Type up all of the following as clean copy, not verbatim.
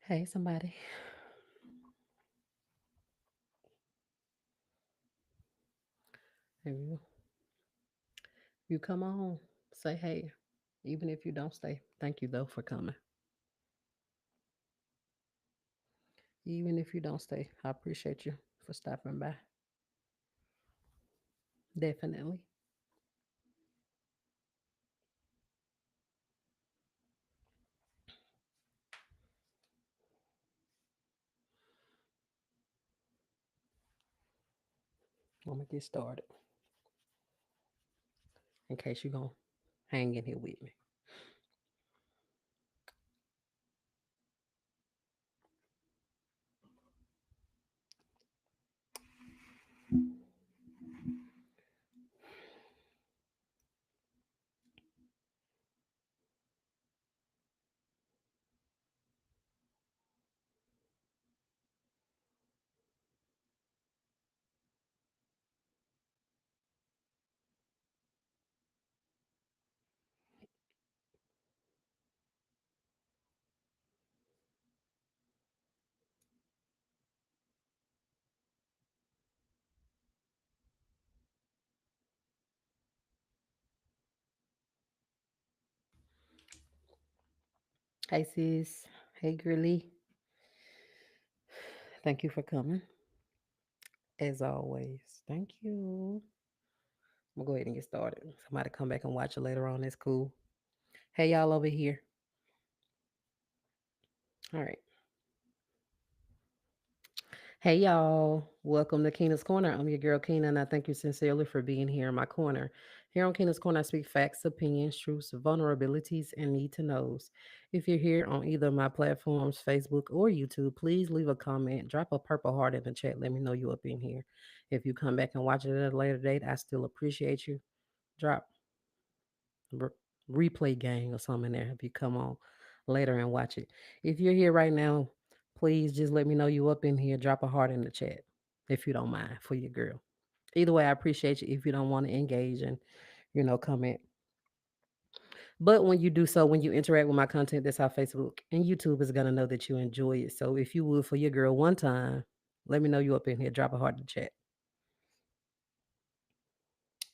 Hey, somebody. If you come on, say hey. Even if you don't stay, thank you though for coming. Even if you don't stay, I appreciate you for stopping by. Definitely. I'm gonna get started in case you're gonna hang in here with me. Hey sis. Hey girly. Thank you for coming. As always. Thank you. I'm gonna go ahead and get started. Somebody come back and watch it later on. That's cool. Hey y'all over here. All right. Hey y'all, welcome to Keena's Corner. I'm your girl Keena, and I thank you sincerely for being here in my corner. Here on Keena's Corner, I speak facts, opinions, truths, vulnerabilities, and need to knows. If you're here on either of my platforms, Facebook or YouTube, please leave a comment, drop a purple heart in the chat. Let me know you up in here. If you come back and watch it at a later date, I still appreciate you. Drop r- replay gang or something in there if you come on later and watch it. If you're here right now, please just let me know you up in here. Drop a heart in the chat if you don't mind for your girl. Either way, I appreciate you if you don't want to engage and comment. But when you do so, when you interact with my content, that's how Facebook and YouTube is gonna know that you enjoy it. So if you would for your girl one time, let me know you up in here. Drop a heart in the chat.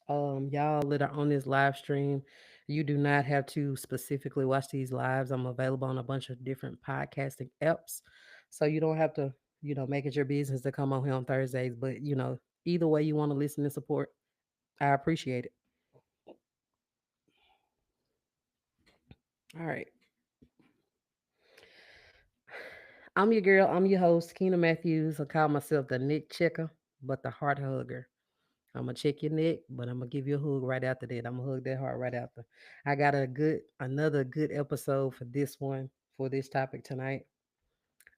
Y'all that are on this live stream, you do not have to specifically watch these lives. I'm available on a bunch of different podcasting apps, so you don't have to make it your business to come on here on Thursdays. But either way you want to listen and support, I appreciate it. All right. I'm your girl. I'm your host, Keena Matthews. I call myself the neck checker, but the heart hugger. I'm gonna check your neck, but I'm gonna give you a hug right after that. I'm gonna hug that heart right after. I got another good episode for this one, for this topic tonight.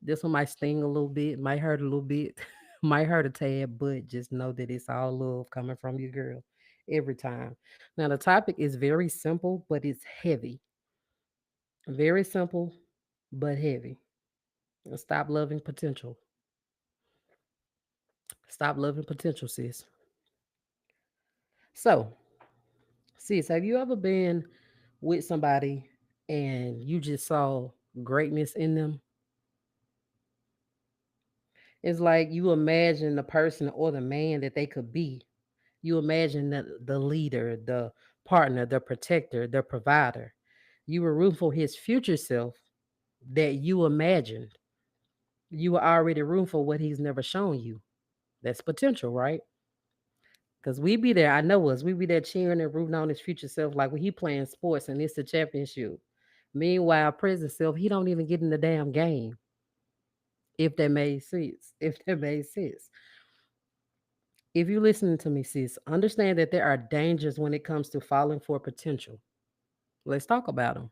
This one might sting a little bit, might hurt a little bit, might hurt a tad, but just know that it's all love coming from your girl every time. Now the topic is very simple, but it's heavy. Very simple, but heavy. Stop loving potential. Stop loving potential, sis. So, sis, have you ever been with somebody and you just saw greatness in them? It's like you imagine the person or the man that they could be. You imagine the leader, the partner, the protector, the provider. You were rooting for his future self that you imagined. You were already rooting for what he's never shown you. That's potential, right? Because we be there, I know us, we be there cheering and rooting on his future self like when he playing sports and it's the championship. Meanwhile, present self, he don't even get in the damn game. If that made sense. If that made sense. If you listening to me, sis, understand that there are dangers when it comes to falling for potential. Let's talk about them.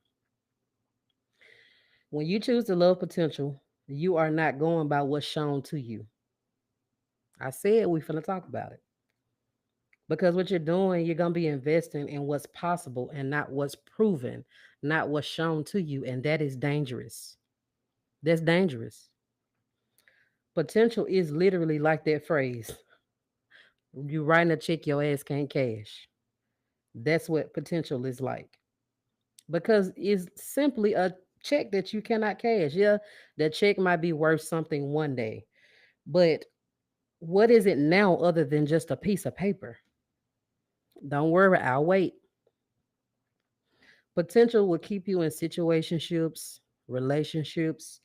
When you choose to love potential, you are not going by what's shown to you. I said we finna talk about it. Because what you're doing, you're gonna be investing in what's possible and not what's proven, not what's shown to you, and that is dangerous. That's dangerous. Potential is literally like that phrase. You writing a check your ass can't cash. That's what potential is like. Because it's simply a check that you cannot cash. Yeah, that check might be worth something one day, but what is it now other than just a piece of paper? Don't worry, I'll wait. Potential will keep you in situationships, relationships,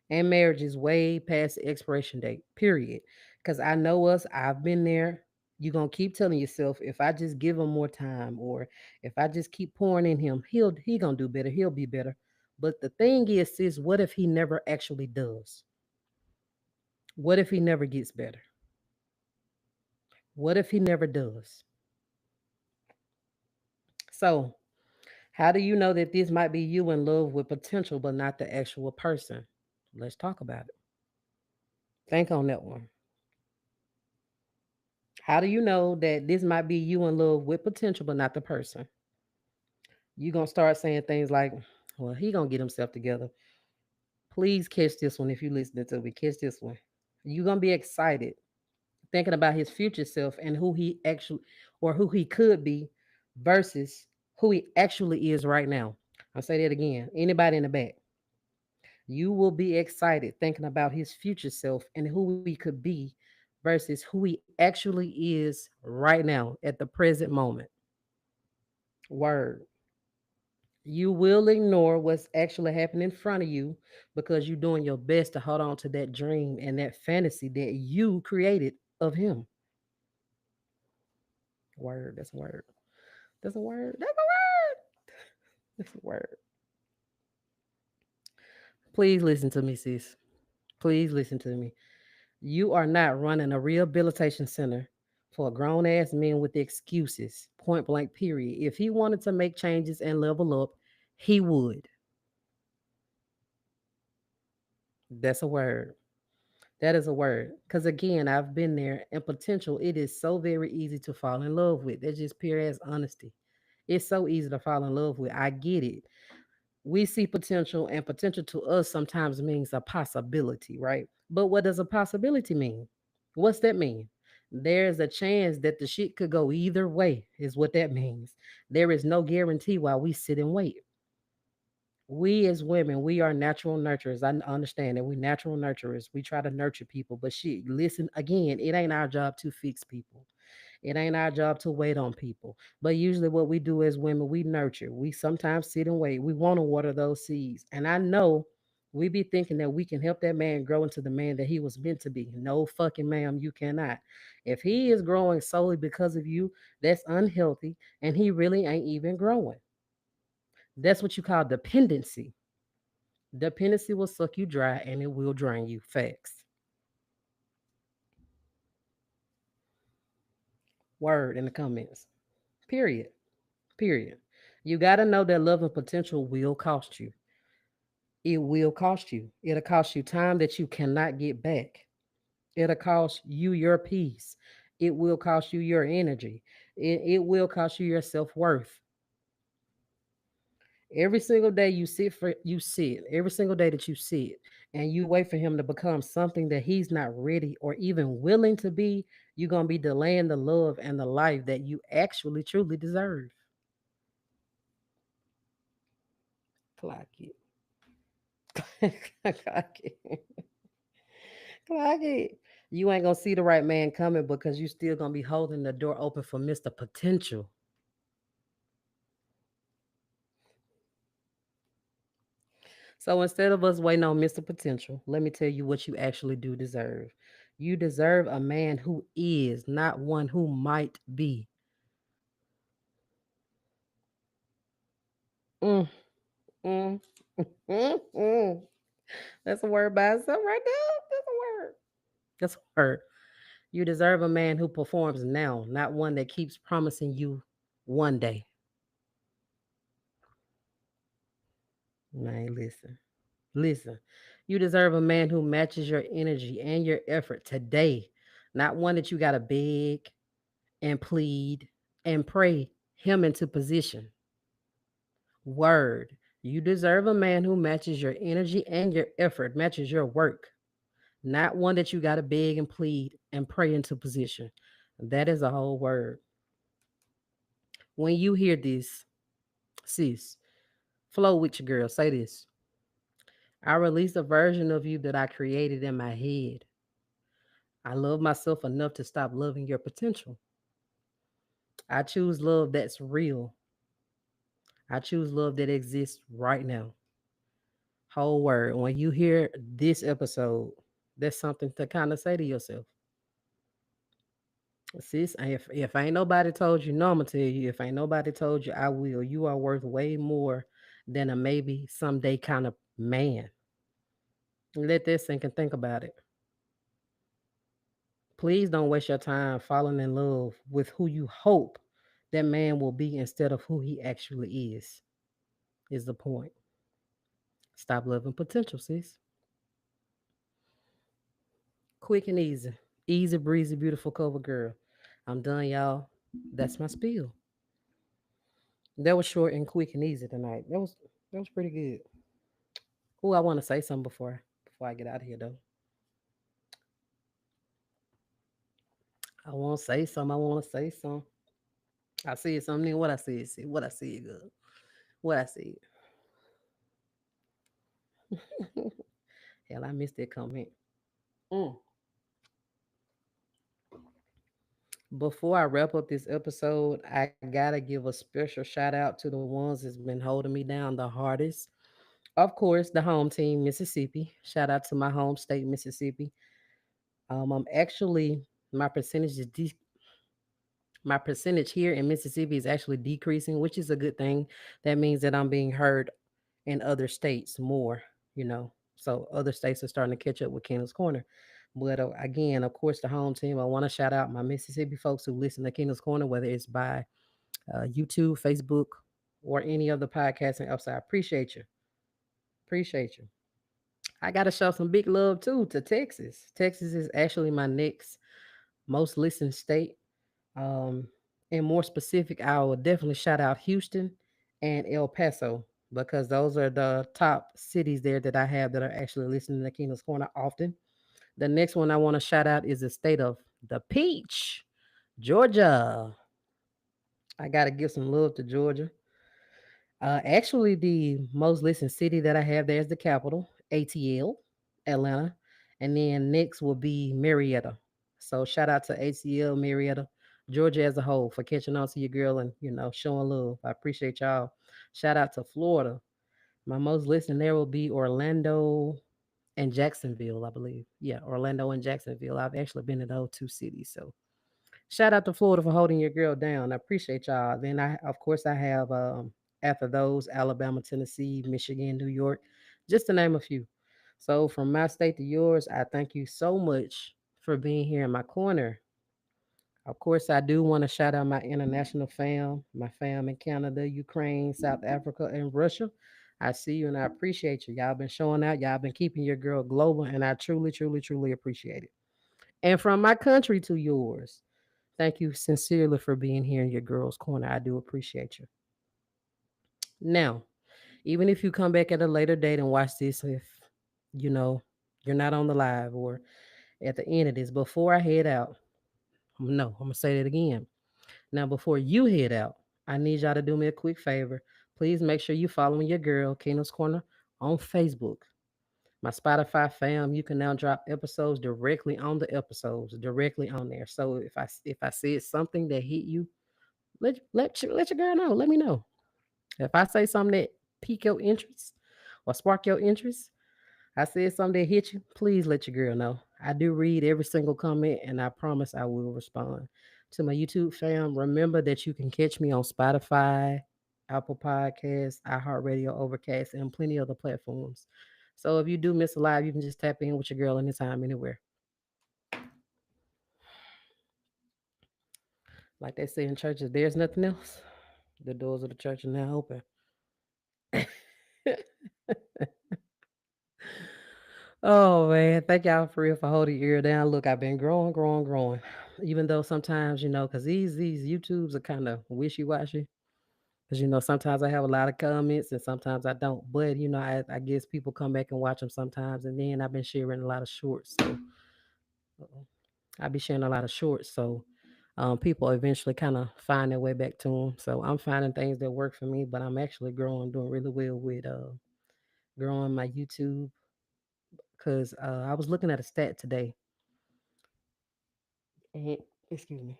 and marriages way past the expiration date, period. Because I know us, I've been there. You're going to keep telling yourself, if I just give him more time or if I just keep pouring in him, he going to do better. He'll be better. But the thing is, sis, what if he never actually does? What if he never gets better? What if he never does? So, how do you know that this might be you in love with potential but not the actual person? Let's talk about it. Think on that one. How do you know that this might be you in love with potential but not the person? You're going to start saying things like, well, he going to get himself together. Please catch this one if you're listening to me. Catch this one. You're going to be excited thinking about his future self and who he actually or who he could be versus who he actually is right now. I'll say that again. Anybody in the back, you will be excited thinking about his future self and who he could be versus who he actually is right now at the present moment. Word. You will ignore what's actually happening in front of you because you're doing your best to hold on to that dream and that fantasy that you created of him. Word. That's a word. That's a word. That's a word. That's a word. Please listen to me, sis. Please listen to me. You are not running a rehabilitation center for a grown ass man with excuses, point blank, period. If he wanted to make changes and level up, he would. That's a word. That is a word. Because again, I've been there, and potential, it is so very easy to fall in love with. That's just pure as honesty. It's so easy to fall in love with. I get it. We see potential, and potential to us sometimes means a possibility, right? But what does a possibility mean? What's that mean? There's a chance that the shit could go either way, is what that means. There is no guarantee while we sit and wait. We as women, we are natural nurturers. I understand that we natural nurturers. We try to nurture people, but shit, listen again, it ain't our job to fix people. It ain't our job to wait on people. But usually, what we do as women, we nurture. We sometimes sit and wait. We want to water those seeds. And I know we be thinking that we can help that man grow into the man that he was meant to be. No fucking ma'am, you cannot. If he is growing solely because of you, that's unhealthy. And he really ain't even growing. That's what you call dependency. Dependency will suck you dry and it will drain you. Facts. Word in the comments. Period. Period. You got to know that love and potential will cost you. It will cost you. It'll cost you time that you cannot get back. It'll cost you your peace. It will cost you your energy. It will cost you your self worth. Every single day you sit, every single day that you sit and you wait for him to become something that he's not ready or even willing to be, you're gonna be delaying the love and the life that you actually truly deserve. Clock it. Clock it. Clock it. You ain't gonna see the right man coming because you still gonna be holding the door open for Mr. Potential. So instead of us waiting on Mr. Potential, let me tell you what you actually do deserve. You deserve a man who is, not one who might be. Mm, mm, mm. That's a word by itself right there. That's a word. That's a word. You deserve a man who performs now, not one that keeps promising you one day. Man, listen. Listen. You deserve a man who matches your energy and your effort today, not one that you got to beg and plead and pray him into position. Word. You deserve a man who matches your energy and your effort, matches your work, not one that you got to beg and plead and pray into position. That is a whole word. When you hear this, sis, flow with your girl. Say this. I release a version of you that I created in my head. I love myself enough to stop loving your potential. I choose love that's real. I choose love that exists right now. Whole word. When you hear this episode, that's something to kind of say to yourself. Sis, if ain't nobody told you, no, I'm gonna tell you. If ain't nobody told you, I will. You are worth way more than a maybe someday kind of man. Let that sink and think about it. Please don't waste your time falling in love with who you hope that man will be instead of who he actually is. Is the point. Stop loving potential, sis. Quick and easy. Easy breezy, beautiful cover girl. I'm done, y'all. That's my spiel. That was short and quick and easy tonight. That was pretty good. Oh, I want to say something before I get out of here though. I want to say something. I want to say something. I said something. What I said. See what I said. Good. What I said. Hell, I missed that comment. Mm. Before I wrap up this episode, I gotta give a special shout out to the ones that's been holding me down the hardest. Of course, the home team, Mississippi. Shout out to my home state, Mississippi. I'm actually my percentage is my percentage here in Mississippi is actually decreasing, which is a good thing. That means that I'm being heard in other states more, you know. So other states are starting to catch up with Keena's Corner. But again, of course, the home team. I want to shout out my Mississippi folks who listen to Keena's Corner, whether it's by YouTube, Facebook, or any other podcasting outside. Appreciate you. Appreciate you. I got to show some big love too to Texas. Texas is actually my next most listened state. Um, and more specific, I will definitely shout out Houston and El Paso because those are the top cities there that I have that are actually listening to Keena's Corner often. The next one I want to shout out is the state of the Peach, Georgia. I got to give some love to Georgia. Actually, the most listened city that I have there is the capital, ATL, Atlanta. And then next will be Marietta. So shout out to ATL, Marietta, Georgia as a whole for catching on to your girl and, showing love. I appreciate y'all. Shout out to Florida. My most listened there will be Orlando and Jacksonville, I believe. Yeah, Orlando and Jacksonville. I've actually been to those two cities. So shout out to Florida for holding your girl down. I appreciate y'all. Then of course, I have after those Alabama, Tennessee, Michigan, New York, just to name a few. So from my state to yours, I thank you so much for being here in my corner. Of course, I do want to shout out my international fam, my fam in Canada, Ukraine, South Africa, and Russia. I see you and I appreciate you. Y'all been showing out. Y'all been keeping your girl global, and I truly, truly, truly appreciate it. And from my country to yours, thank you sincerely for being here in your girl's corner. I do appreciate you. Now, even if you come back at a later date and watch this, if you know you're not on the live or at the end of this, before I head out, no, I'm gonna say that again. Now, before you head out, I need y'all to do me a quick favor. Please make sure you following your girl, Keena's Corner, on Facebook. My Spotify fam, you can now drop episodes directly on the episodes, directly on there. So if I said something that hit you, let your girl know. Let me know. If I say something that pique your interest or spark your interest, I said something that hit you, please let your girl know. I do read every single comment and I promise I will respond. To my YouTube fam, remember that you can catch me on Spotify, Apple Podcasts, iHeartRadio, Overcast, and plenty other platforms. So if you do miss a live, you can just tap in with your girl anytime, anywhere. Like they say in churches, there's nothing else. The doors of the church are now open. Oh man, thank y'all for real for holding your ear down. Look, I've been growing, growing, growing. Even though sometimes, because these YouTubes are kind of wishy washy. Because sometimes I have a lot of comments and sometimes I don't. But I guess people come back and watch them sometimes. And then I've been sharing a lot of shorts, so uh-oh. I be sharing a lot of shorts, so people eventually kind of find their way back to them. So I'm finding things that work for me, but I'm actually growing, doing really well with growing my YouTube because I was looking at a stat today. And, excuse me.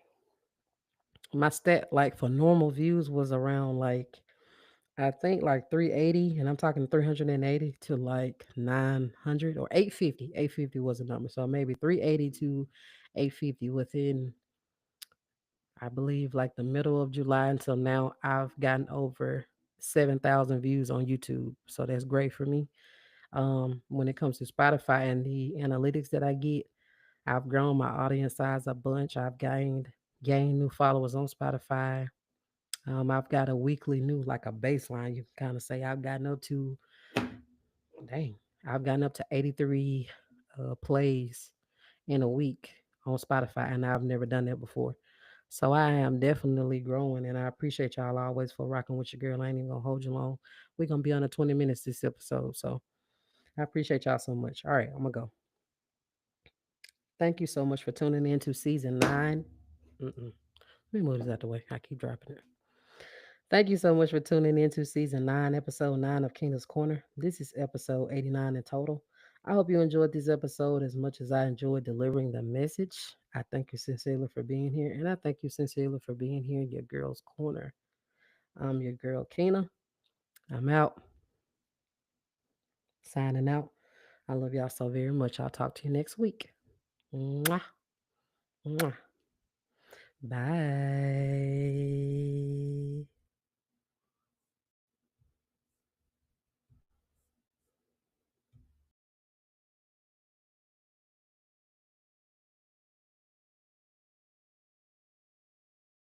My stat, like for normal views, was around like, I think like 380, and I'm talking 380 to like 900 or 850. 850 was the number. So maybe 380 to 850 within, I believe, like the middle of July until now. I've gotten over 7,000 views on YouTube. So that's great for me. When it comes to Spotify and the analytics that I get, I've grown my audience size a bunch. I've gained new followers on Spotify. I've got a weekly new, like a baseline, you can kind of say. Dang, I've gotten up to 83 plays in a week on Spotify, and I've never done that before. So I am definitely growing, and I appreciate y'all always for rocking with your girl. I ain't even gonna hold you long. We're gonna be under 20 minutes this episode, so I appreciate y'all so much. All right, I'm gonna go. Thank you so much for tuning in to season 9. Mm-mm. Let me move this out the way. I keep dropping it. Thank you so much for tuning in to season 9, episode 9 of Keena's Corner. This is episode 89 in total. I hope you enjoyed this episode as much as I enjoyed delivering the message. I thank you sincerely for being here, and I thank you sincerely for being here in your girl's corner. I'm your girl, Keena. I'm out, signing out. I love y'all so very much. I'll talk to you next week. Mwah, mwah. Bye.